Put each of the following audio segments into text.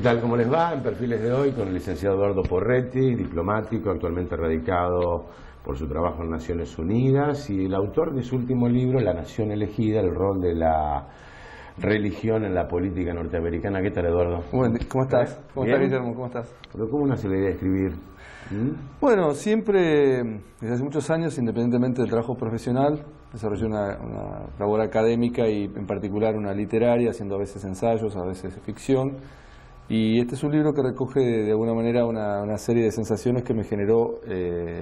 tal? ¿Cómo les va? En Perfiles de hoy con el licenciado Eduardo Porretti, diplomático, actualmente radicado por su trabajo en Naciones Unidas y el autor de su último libro, La Nación Elegida, el rol de la religión en la política norteamericana. ¿Qué tal, Eduardo? Bueno, ¿cómo estás? ¿Cómo estás, Guillermo? ¿Cómo estás? Pero ¿cómo nace la idea de escribir? Bueno, siempre, desde hace muchos años, independientemente del trabajo profesional, desarrollé una labor académica y en particular una literaria, haciendo a veces ensayos, a veces ficción. Y este es un libro que recoge de alguna manera una serie de sensaciones que me generó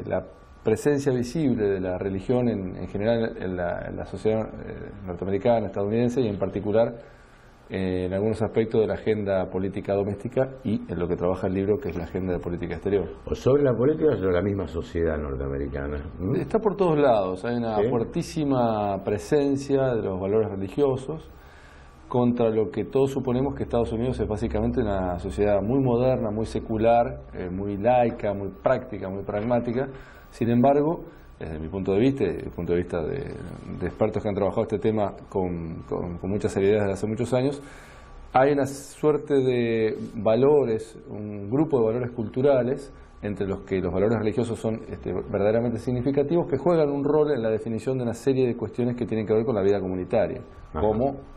la presencia visible de la religión en general en la sociedad norteamericana, estadounidense y en particular en algunos aspectos de la agenda política doméstica y en lo que trabaja el libro, que es la agenda de política exterior. ¿O sobre la política o sobre la misma sociedad norteamericana? Está por todos lados, hay una fuertísima presencia de los valores religiosos contra lo que todos suponemos que Estados Unidos es básicamente una sociedad muy moderna, muy secular, muy laica, muy práctica, muy pragmática. Sin embargo, desde mi punto de vista, y desde el punto de vista de expertos que han trabajado este tema con mucha seriedad desde hace muchos años, hay una suerte de valores, un grupo de valores culturales, entre los que los valores religiosos son verdaderamente significativos, que juegan un rol en la definición de una serie de cuestiones que tienen que ver con la vida comunitaria, como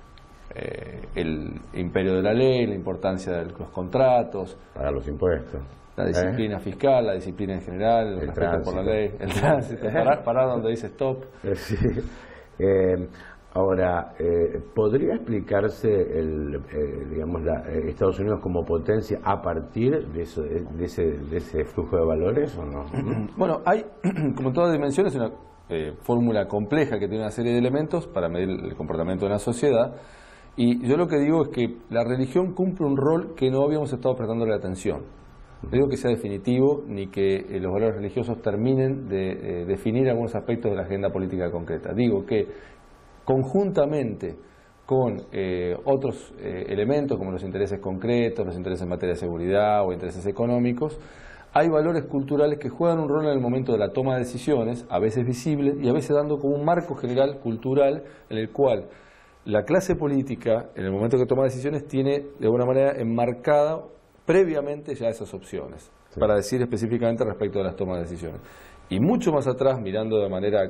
el imperio de la ley, la importancia de los contratos, para los impuestos, la disciplina fiscal, la disciplina en general, el respeto por la ley, el tránsito, parar donde dice stop. Sí. Ahora, ¿podría explicarse Estados Unidos como potencia a partir de ese flujo de valores o no? Bueno, hay, como en todas dimensiones, una fórmula compleja que tiene una serie de elementos para medir el comportamiento de una sociedad. Y yo lo que digo es que la religión cumple un rol que no habíamos estado prestándole atención. No digo que sea definitivo ni que los valores religiosos terminen de definir algunos aspectos de la agenda política concreta. Digo que conjuntamente con otros elementos como los intereses concretos, los intereses en materia de seguridad o intereses económicos, hay valores culturales que juegan un rol en el momento de la toma de decisiones, a veces visibles y a veces dando como un marco general cultural en el cual la clase política, en el momento que toma decisiones, tiene de alguna manera enmarcada previamente ya esas opciones, para decir específicamente respecto de las tomas de decisiones. Y mucho más atrás, mirando de manera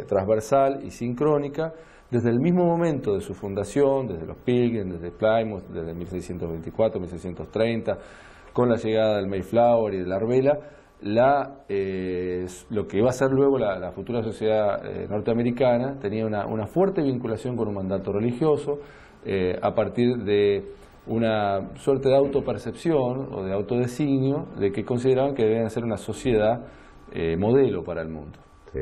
transversal y sincrónica, desde el mismo momento de su fundación, desde los Pilgrims, desde Plymouth, desde 1624, 1630, con la llegada del Mayflower y de la Arbela, lo que iba a ser luego la futura sociedad norteamericana tenía una fuerte vinculación con un mandato religioso a partir de una suerte de autopercepción o de autodesignio de que consideraban que debían ser una sociedad modelo para el mundo. Sí.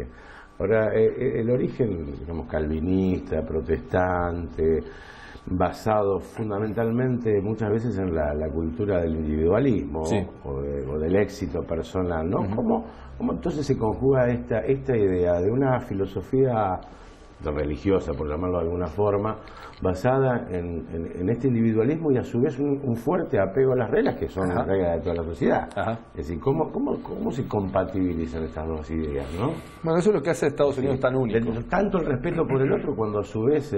Ahora, el origen, digamos, calvinista, protestante, basado fundamentalmente muchas veces en la cultura del individualismo, sí, o del éxito personal, ¿no? ¿Cómo entonces se conjuga esta idea de una filosofía religiosa, por llamarlo de alguna forma, basada en este individualismo y a su vez un fuerte apego a las reglas que son las reglas de toda la sociedad? Es decir, ¿cómo se compatibilizan estas dos ideas, ¿no? Bueno, eso es lo que hace Estados Unidos tan único. Tanto el respeto por el otro, cuando a su vez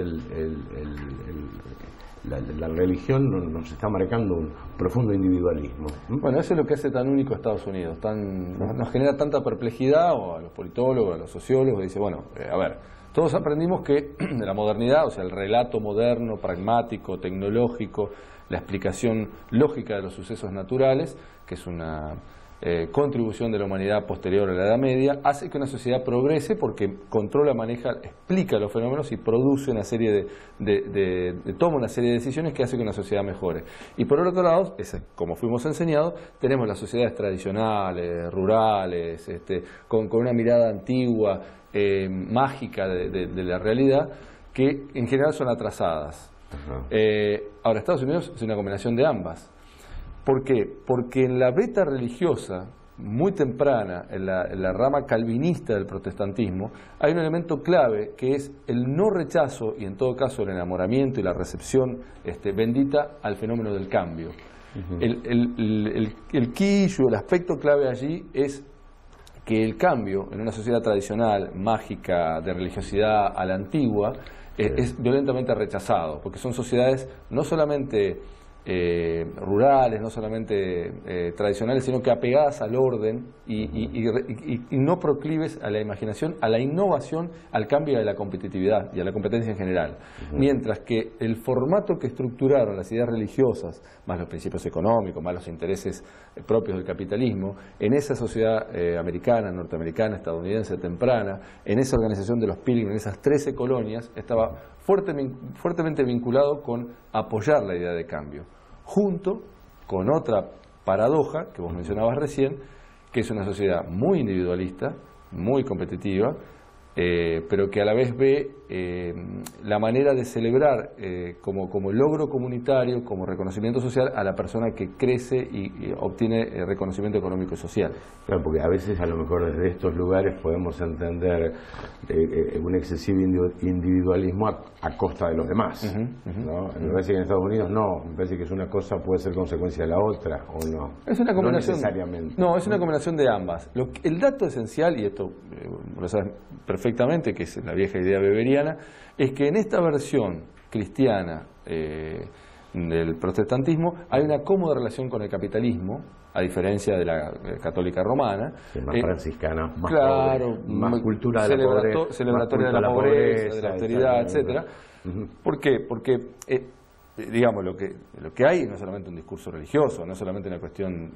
la religión nos está marcando un profundo individualismo. Bueno, eso es lo que hace tan único a Estados Unidos, nos genera tanta perplejidad, o a los politólogos, a los sociólogos, dice, bueno, a ver, todos aprendimos que de la modernidad, o sea, el relato moderno, pragmático, tecnológico, la explicación lógica de los sucesos naturales, que es una contribución de la humanidad posterior a la Edad Media, hace que una sociedad progrese porque controla, maneja, explica los fenómenos y produce una serie toma una serie de decisiones que hace que una sociedad mejore. Y por otro lado, como fuimos enseñados, tenemos las sociedades tradicionales, rurales, con una mirada antigua, mágica de la realidad, que en general son atrasadas. Ahora, Estados Unidos es una combinación de ambas. ¿Por qué? Porque en la beta religiosa, muy temprana, en la rama calvinista del protestantismo, hay un elemento clave que es el no rechazo y en todo caso el enamoramiento y la recepción bendita al fenómeno del cambio. El quicio, el aspecto clave allí es que el cambio en una sociedad tradicional, mágica, de religiosidad a la antigua, es violentamente rechazado, porque son sociedades no solamente rurales, no solamente tradicionales, sino que apegadas al orden y no proclives a la imaginación, a la innovación, al cambio de la competitividad y a la competencia en general. Mientras que el formato que estructuraron las ideas religiosas, más los principios económicos, más los intereses propios del capitalismo, en esa sociedad americana, norteamericana, estadounidense temprana, en esa organización de los Pilgrims, en esas 13 colonias, estaba fuertemente vinculado con apoyar la idea de cambio, junto con otra paradoja que vos mencionabas recién, que es una sociedad muy individualista, muy competitiva, pero que a la vez ve la manera de celebrar como logro comunitario, como reconocimiento social a la persona que crece y obtiene reconocimiento económico y social. Claro, porque a veces a lo mejor desde estos lugares podemos entender un excesivo individualismo a costa de los demás. ¿No? Me parece que en Estados Unidos no, me parece que es una cosa puede ser consecuencia de la otra o no. Es una combinación, no necesariamente. No, es una combinación de ambas. El dato esencial, y esto lo sabes perfectamente, que es la vieja idea weberiana, es que en esta versión cristiana del protestantismo hay una cómoda relación con el capitalismo, a diferencia de la católica romana. Más franciscana, más claro, pobre, más cultura de la pobreza, celebratoria de la pobreza, de la austeridad, etcétera. ¿Por qué? Porque digamos, lo que hay no es solamente un discurso religioso, no es solamente una cuestión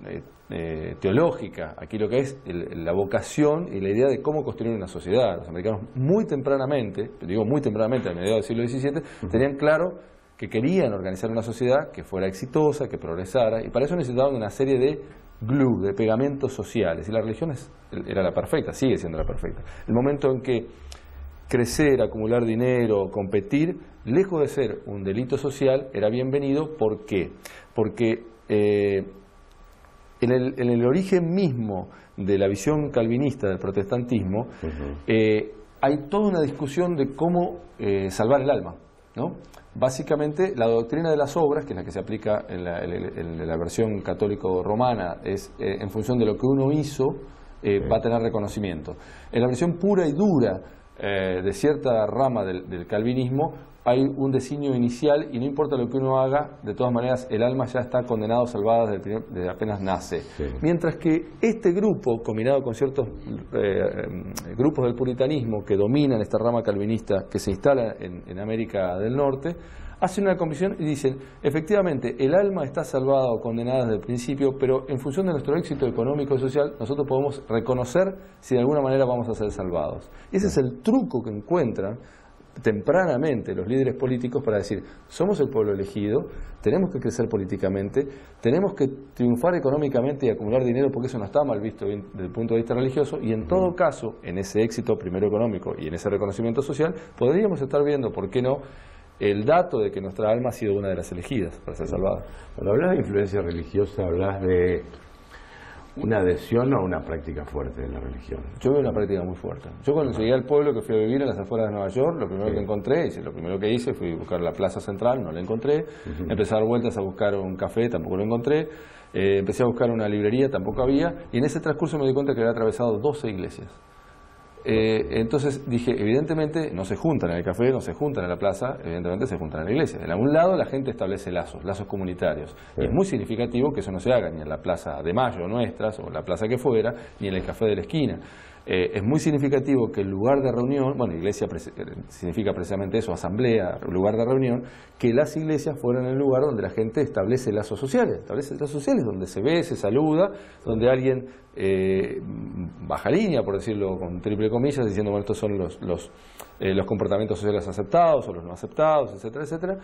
teológica. Aquí lo que es la vocación y la idea de cómo construir una sociedad. Los americanos muy tempranamente, a mediados del siglo XVII, tenían claro que querían organizar una sociedad que fuera exitosa, que progresara, y para eso necesitaban una serie de glue, de pegamentos sociales, y la religión era la perfecta, sigue siendo la perfecta. El momento en que crecer, acumular dinero, competir, lejos de ser un delito social, era bienvenido. ¿Por qué? Porque en el origen mismo de la visión calvinista del protestantismo, hay toda una discusión de cómo salvar el alma, ¿no? Básicamente, la doctrina de las obras, que es la que se aplica en la versión católico-romana, es en función de lo que uno hizo, va a tener reconocimiento. En la versión pura y dura de cierta rama del calvinismo, hay un designio inicial y no importa lo que uno haga, de todas maneras el alma ya está condenado, salvada desde apenas nace. Sí. Mientras que este grupo, combinado con ciertos grupos del puritanismo que dominan esta rama calvinista que se instala en América del Norte, hacen una comisión y dicen, efectivamente, el alma está salvada o condenada desde el principio, pero en función de nuestro éxito económico y social, nosotros podemos reconocer si de alguna manera vamos a ser salvados. Y ese es el truco que encuentran tempranamente los líderes políticos para decir, somos el pueblo elegido, tenemos que crecer políticamente, tenemos que triunfar económicamente y acumular dinero porque eso no está mal visto desde el punto de vista religioso, y en todo caso, en ese éxito primero económico y en ese reconocimiento social, podríamos estar viendo, ¿por qué no?, el dato de que nuestra alma ha sido una de las elegidas para ser salvada. Cuando hablas de influencia religiosa, hablas de una adhesión o una práctica fuerte de la religión. Yo veo una práctica muy fuerte. Yo cuando llegué al pueblo que fui a vivir en las afueras de Nueva York, lo primero que encontré, lo primero que hice fui a buscar la plaza central, no la encontré. Empecé a dar vueltas a buscar un café, tampoco lo encontré. Empecé a buscar una librería, tampoco había. Y en ese transcurso me di cuenta que había atravesado 12 iglesias. Entonces dije, evidentemente no se juntan en el café, no se juntan en la plaza, evidentemente se juntan en la iglesia. En algún lado la gente establece lazos comunitarios. Y es muy significativo que eso no se haga ni en la plaza de Mayo nuestras, o la plaza que fuera, ni en el café de la esquina. Es muy significativo que el lugar de reunión, bueno, iglesia significa precisamente eso, asamblea, lugar de reunión, que las iglesias fueran el lugar donde la gente establece lazos sociales, donde se ve, se saluda, donde alguien baja línea, por decirlo con triple comillas, diciendo, bueno, estos son los comportamientos sociales aceptados o los no aceptados, etcétera, etcétera.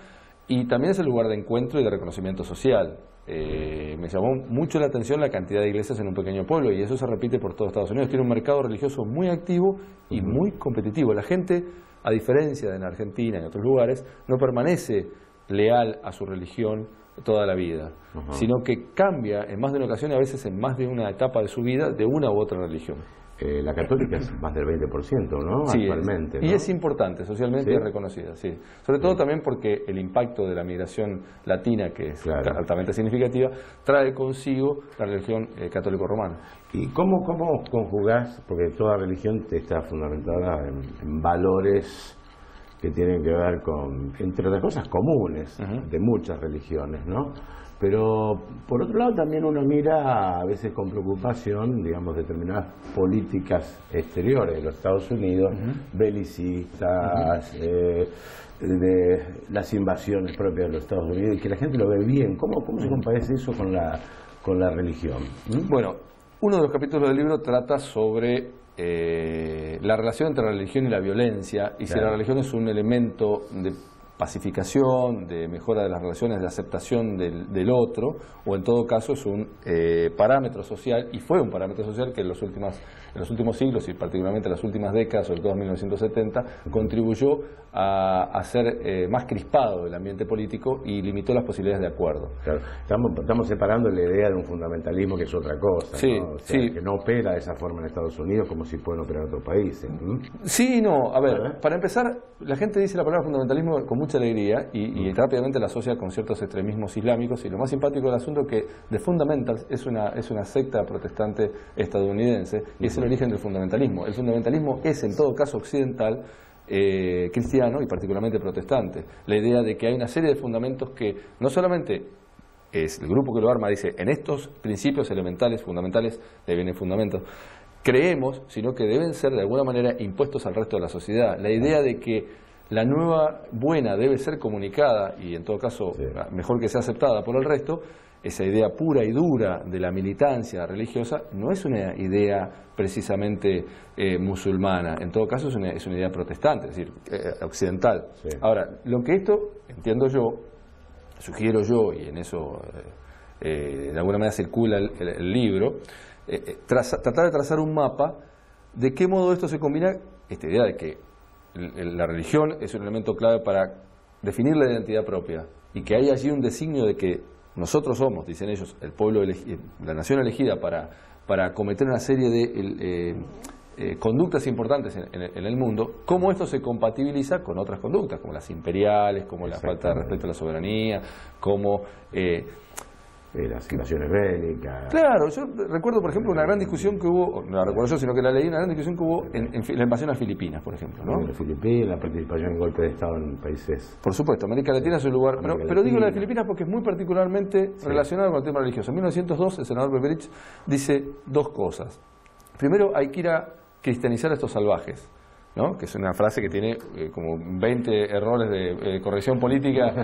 Y también es el lugar de encuentro y de reconocimiento social. Me llamó mucho la atención la cantidad de iglesias en un pequeño pueblo, y eso se repite por todo Estados Unidos. Tiene un mercado religioso muy activo y muy competitivo. La gente, a diferencia de en Argentina y en otros lugares, no permanece leal a su religión toda la vida, sino que cambia en más de una ocasión y a veces en más de una etapa de su vida de una u otra religión. La católica es más del 20%, ¿no? Sí, actualmente. Y es importante, socialmente es reconocida, sí. Sobre todo también porque el impacto de la migración latina, que es altamente significativa, trae consigo la religión católico-romana. ¿Y cómo conjugás? Porque toda religión está fundamentada en valores que tienen que ver con, entre otras cosas, comunes de muchas religiones, ¿no? Pero por otro lado también uno mira a veces con preocupación, digamos, determinadas políticas exteriores de los Estados Unidos, belicistas, de las invasiones propias de los Estados Unidos, y que la gente lo ve bien. ¿Cómo se compadece eso con la religión? Bueno, uno de los capítulos del libro trata sobre la relación entre la religión y la violencia, y si la religión es un elemento de pacificación, de mejora de las relaciones, de aceptación del otro, o en todo caso es un parámetro social, y fue un parámetro social que en los últimos siglos, y particularmente en las últimas décadas, sobre todo en 1970, contribuyó a hacer más crispado el ambiente político y limitó las posibilidades de acuerdo. Claro. Estamos separando la idea de un fundamentalismo que es otra cosa, sí, ¿no? O sea, que no opera de esa forma en Estados Unidos como si pueden operar en otros países. Sí, no, a ver, para empezar, la gente dice la palabra fundamentalismo con mucha alegría y rápidamente la asocia con ciertos extremismos islámicos, y lo más simpático del asunto es que The Fundamentals es una secta protestante estadounidense, y es el origen del fundamentalismo. El fundamentalismo es en todo caso occidental, cristiano y particularmente protestante. La idea de que hay una serie de fundamentos que no solamente es el grupo que lo arma, dice, en estos principios elementales, fundamentales, de vienen fundamentos, creemos, sino que deben ser de alguna manera impuestos al resto de la sociedad. La idea de que la nueva buena debe ser comunicada y en todo caso mejor que sea aceptada por el resto, esa idea pura y dura de la militancia religiosa no es una idea precisamente musulmana, en todo caso es una idea protestante, es decir, occidental. Sí. Ahora, lo que esto, entiendo yo, sugiero yo, y en eso de alguna manera circula el libro, tratar de trazar un mapa de qué modo esto se combina, esta idea de que la religión es un elemento clave para definir la identidad propia, y que hay allí un designio de que nosotros somos, dicen ellos, el pueblo la nación elegida para cometer una serie de conductas importantes en el mundo. Cómo esto se compatibiliza con otras conductas, como las imperiales, como la falta de respeto a la soberanía, como las invasiones bélicas. Claro, yo recuerdo, por ejemplo, una gran discusión que hubo, no la recuerdo yo, sino que la leí, una gran discusión que hubo en la invasión a Filipinas, por ejemplo, ¿no? En Filipinas, la participación en golpe de Estado en países. Por supuesto, América Latina es un lugar, pero digo la de Filipinas porque es muy particularmente relacionado con el tema religioso. En 1902, el senador Beveridge dice dos cosas. Primero, hay que ir a cristianizar a estos salvajes, ¿no? Que es una frase que tiene como 20 errores de corrección política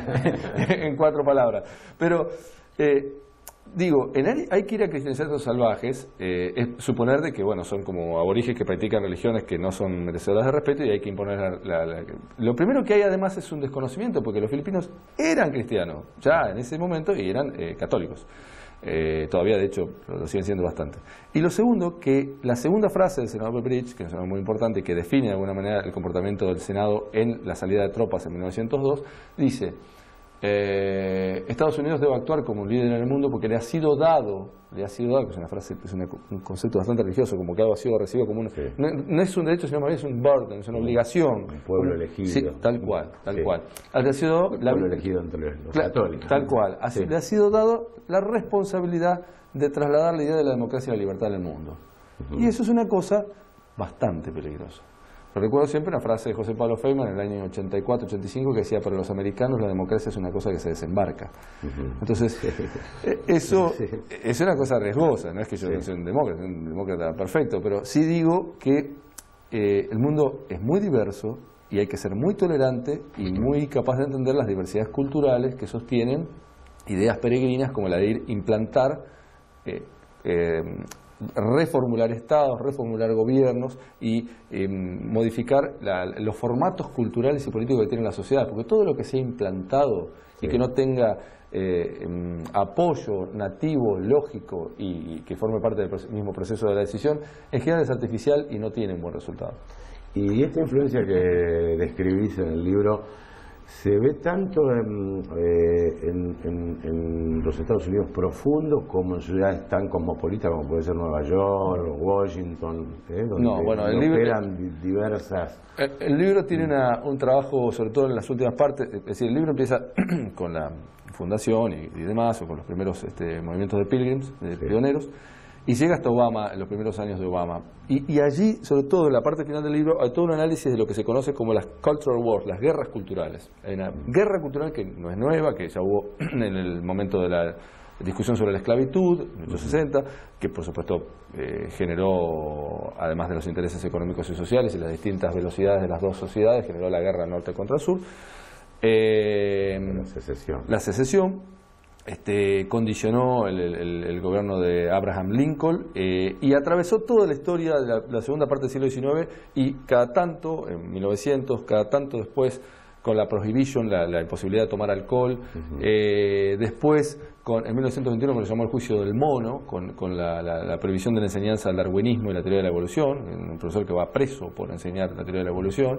en 4 palabras. Pero digo, hay que ir a cristianizar a estos salvajes, es suponer de que bueno, son como aborígenes que practican religiones que no son merecedoras de respeto, y hay que imponer Lo primero que hay además es un desconocimiento, porque los filipinos eran cristianos ya en ese momento y eran católicos. Todavía de hecho lo siguen siendo bastante. Y lo segundo, que la segunda frase del senador Beveridge, que es muy importante, que define de alguna manera el comportamiento del Senado en la salida de tropas en 1902, dice: Estados Unidos debe actuar como un líder en el mundo porque le ha sido dado, que es una frase, es un concepto bastante religioso, como que algo ha sido recibido como no es un derecho, sino más bien es un burden, es una obligación. Un pueblo elegido. Sí, tal cual. Le ha sido el pueblo elegido entre los católicos. Tal cual. Le ha sido dado la responsabilidad de trasladar la idea de la democracia y la libertad en el mundo. Y eso es una cosa bastante peligrosa. Recuerdo siempre una frase de José Pablo Feynman en el año 84-85 que decía: para los americanos la democracia es una cosa que se desembarca. Entonces, eso es una cosa riesgosa. No es que yo no sea un demócrata perfecto, pero sí digo que el mundo es muy diverso y hay que ser muy tolerante y muy capaz de entender las diversidades culturales que sostienen ideas peregrinas como la de implantar reformular estados, reformular gobiernos y modificar los formatos culturales y políticos que tiene la sociedad, porque todo lo que sea implantado y que no tenga apoyo nativo, lógico y que forme parte del mismo proceso de la decisión, en general es artificial y no tiene un buen resultado. Y esta influencia que describís en el libro se ve tanto en los Estados Unidos profundo como en ciudades tan cosmopolitas como puede ser Nueva York o Washington, donde operan diversas. El libro tiene un trabajo, sobre todo en las últimas partes, es decir, el libro empieza con la fundación y demás, o con los primeros movimientos de pilgrims, de pioneros, y llega hasta Obama, en los primeros años de Obama. Y allí, sobre todo en la parte final del libro, hay todo un análisis de lo que se conoce como las cultural wars, las guerras culturales. Hay una guerra cultural que no es nueva, que ya hubo en el momento de la discusión sobre la esclavitud, en 1860, que por supuesto generó, además de los intereses económicos y sociales y las distintas velocidades de las dos sociedades, generó la guerra norte contra sur. La secesión. Condicionó el gobierno de Abraham Lincoln y atravesó toda la historia de la segunda parte del siglo XIX, y cada tanto, en 1900, cada tanto después, con la prohibition, la imposibilidad de tomar alcohol, después en 1921, que lo llamó el juicio del mono, con la prohibición de la enseñanza del darwinismo y la teoría de la evolución, un profesor que va preso por enseñar la teoría de la evolución.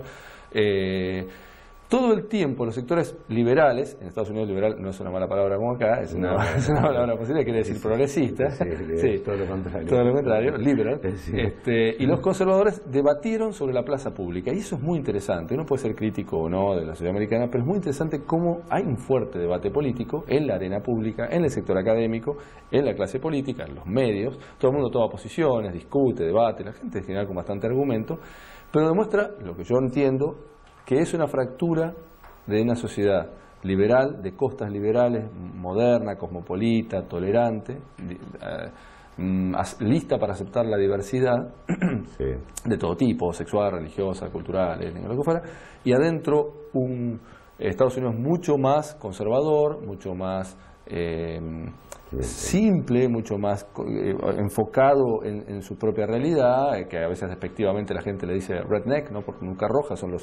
Todo el tiempo los sectores liberales, en Estados Unidos liberal no es una mala palabra como acá, es una palabra posible, quiere decir progresista, sí, todo lo contrario, liberal, sí. Y los conservadores debatieron sobre la plaza pública, y eso es muy interesante. Uno puede ser crítico o no de la sociedad americana, pero es muy interesante cómo hay un fuerte debate político en la arena pública, en el sector académico, en la clase política, en los medios. Todo el mundo toma posiciones, discute, debate, la gente en general con bastante argumento, pero demuestra, lo que yo entiendo, que es una fractura de una sociedad liberal, de costas liberales, moderna, cosmopolita, tolerante, lista para aceptar la diversidad de todo tipo, sexual, religiosa, cultural, étnica, lo que fuera, y adentro un Estados Unidos mucho más conservador, mucho más simple, mucho más enfocado en su propia realidad, que a veces despectivamente la gente le dice redneck, ¿no? Porque nunca roja, son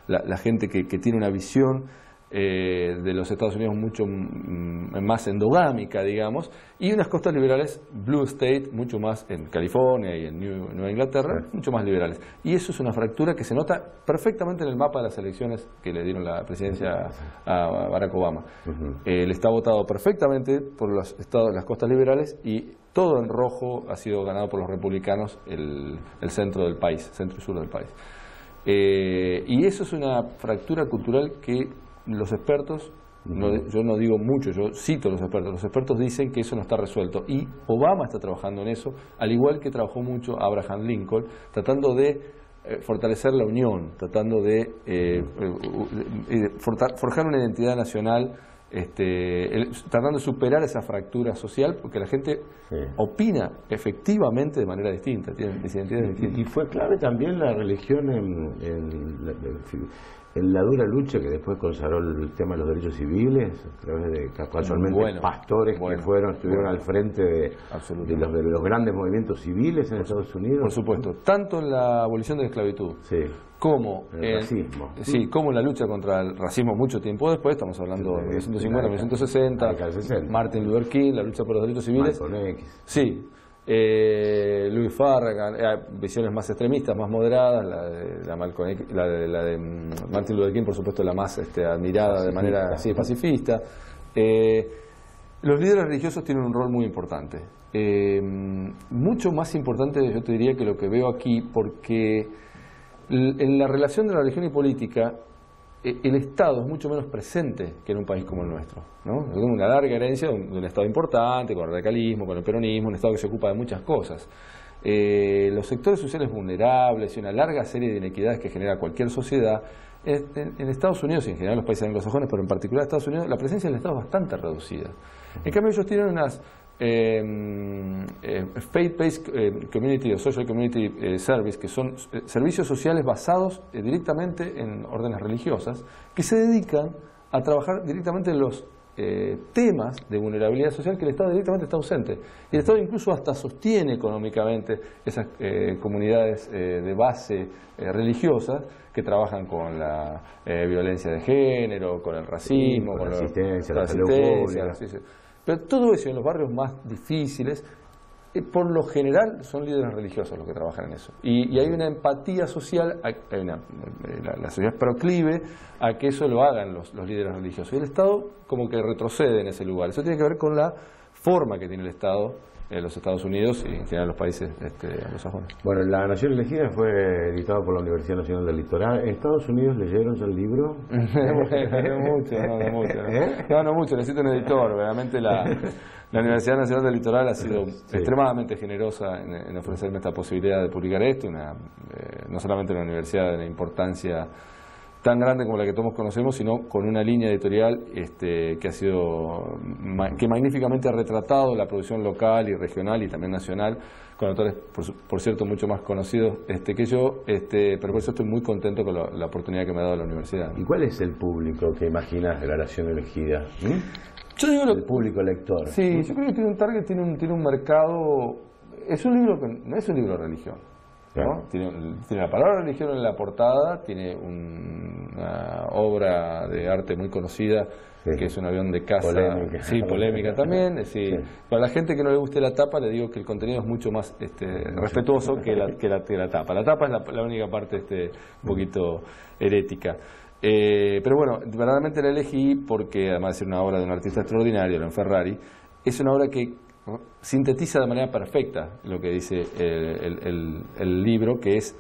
la gente que tiene una visión de los Estados Unidos mucho más endogámica, digamos, y unas costas liberales, blue state, mucho más en California y en Nueva Inglaterra, mucho más liberales. Y eso es una fractura que se nota perfectamente en el mapa de las elecciones que le dieron la presidencia a Barack Obama. Él está votado perfectamente por los estados, las costas liberales, y todo en rojo ha sido ganado por los republicanos, el centro del país, centro y sur del país. Y eso es una fractura cultural que los expertos, yo no digo mucho, yo cito a los expertos dicen que eso no está resuelto, y Obama está trabajando en eso, al igual que trabajó mucho Abraham Lincoln, tratando de fortalecer la unión, tratando de forjar una identidad nacional, tratando de superar esa fractura social, porque la gente opina efectivamente de manera distinta, tiene identidades distintas. Y fue clave también la religión en la dura lucha que después consagró el tema de los derechos civiles, a través de casualmente pastores que estuvieron al frente de los grandes movimientos civiles en Estados Unidos. Por supuesto, tanto en la abolición de la esclavitud como el racismo. Como en la lucha contra el racismo mucho tiempo después, estamos hablando de 1950, 1960, Martin Luther King, la lucha por los derechos civiles. Malcolm X. Sí. Louis Farragut, visiones más extremistas, más moderadas, la de Martin Luther King, por supuesto, la más admirada de manera pacifista. Los líderes religiosos tienen un rol muy importante, mucho más importante, yo te diría, que lo que veo aquí, porque en la relación de la religión y política, el Estado es mucho menos presente que en un país como el nuestro, ¿no? Tenemos una larga herencia de un Estado importante, con el radicalismo, con el peronismo, un Estado que se ocupa de muchas cosas. Los sectores sociales vulnerables y una larga serie de inequidades que genera cualquier sociedad, en Estados Unidos y en general en los países anglosajones, pero en particular en Estados Unidos, la presencia del Estado es bastante reducida. En cambio, ellos tienen unas faith-based community o social community service, que son servicios sociales basados directamente en órdenes religiosas, que se dedican a trabajar directamente en los temas de vulnerabilidad social que el Estado directamente está ausente. Y el Estado incluso hasta sostiene económicamente esas comunidades de base religiosa que trabajan con la violencia de género, con el racismo, con la asistencia, la salud pública. Pero todo eso en los barrios más difíciles, por lo general son líderes religiosos los que trabajan en eso. Y hay una empatía social, la sociedad es proclive a que eso lo hagan los líderes religiosos. Y el Estado como que retrocede en ese lugar. Eso tiene que ver con la forma que tiene el Estado en los Estados Unidos y en general los países anglosajones. Bueno, La Nación Elegida fue editado por la Universidad Nacional del Litoral. ¿En Estados Unidos leyeron ya el libro? No mucho. Necesito un editor. Realmente La Universidad Nacional del Litoral ha sido extremadamente generosa en ofrecerme esta posibilidad de publicar esto, no solamente una universidad de la importancia tan grande como la que todos conocemos, sino con una línea editorial que ha sido, que magníficamente ha retratado la producción local y regional y también nacional, con autores, por cierto, mucho más conocidos que yo, pero por eso estoy muy contento con la oportunidad que me ha dado la universidad. ¿Y cuál es el público que imaginas de la Nación Elegida? Yo digo el público lector. Sí, yo creo que tiene un target, tiene un mercado. Es un libro que no es un libro de religión, ¿no? Tiene la palabra religión en la portada, tiene una obra de arte muy conocida, que es un avión de caza. Polémica. Sí, polémica también. Para la gente que no le guste la tapa, le digo que el contenido es mucho más respetuoso que la tapa. La tapa es la única parte un poquito herética. Pero bueno, verdaderamente la elegí porque, además de ser una obra de un artista extraordinario, León Ferrari, es una obra que sintetiza de manera perfecta lo que dice el libro, que es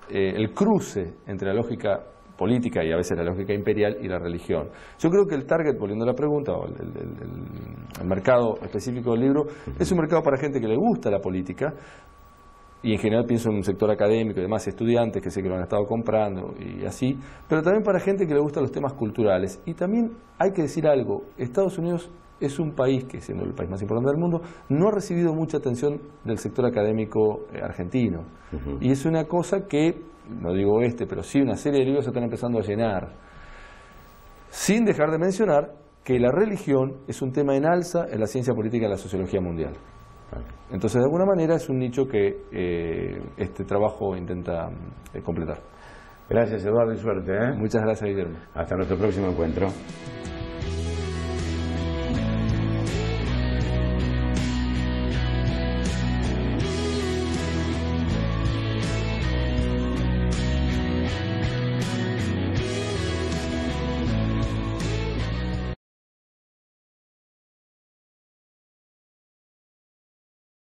el cruce entre la lógica política y a veces la lógica imperial y la religión. Yo creo que el target, volviendo a la pregunta, o el mercado específico del libro, es un mercado para gente que le gusta la política, y en general pienso en un sector académico y demás, estudiantes que sé que lo han estado comprando y así, pero también para gente que le gustan los temas culturales. Y también hay que decir algo, Estados Unidos es un país que, siendo el país más importante del mundo, no ha recibido mucha atención del sector académico argentino. Y es una cosa que, no digo pero sí una serie de libros se están empezando a llenar, sin dejar de mencionar que la religión es un tema en alza en la ciencia política y en la sociología mundial. Entonces, de alguna manera, es un nicho que este trabajo intenta completar. Gracias, Eduardo, y suerte. Muchas gracias, Guillermo. Hasta nuestro próximo encuentro.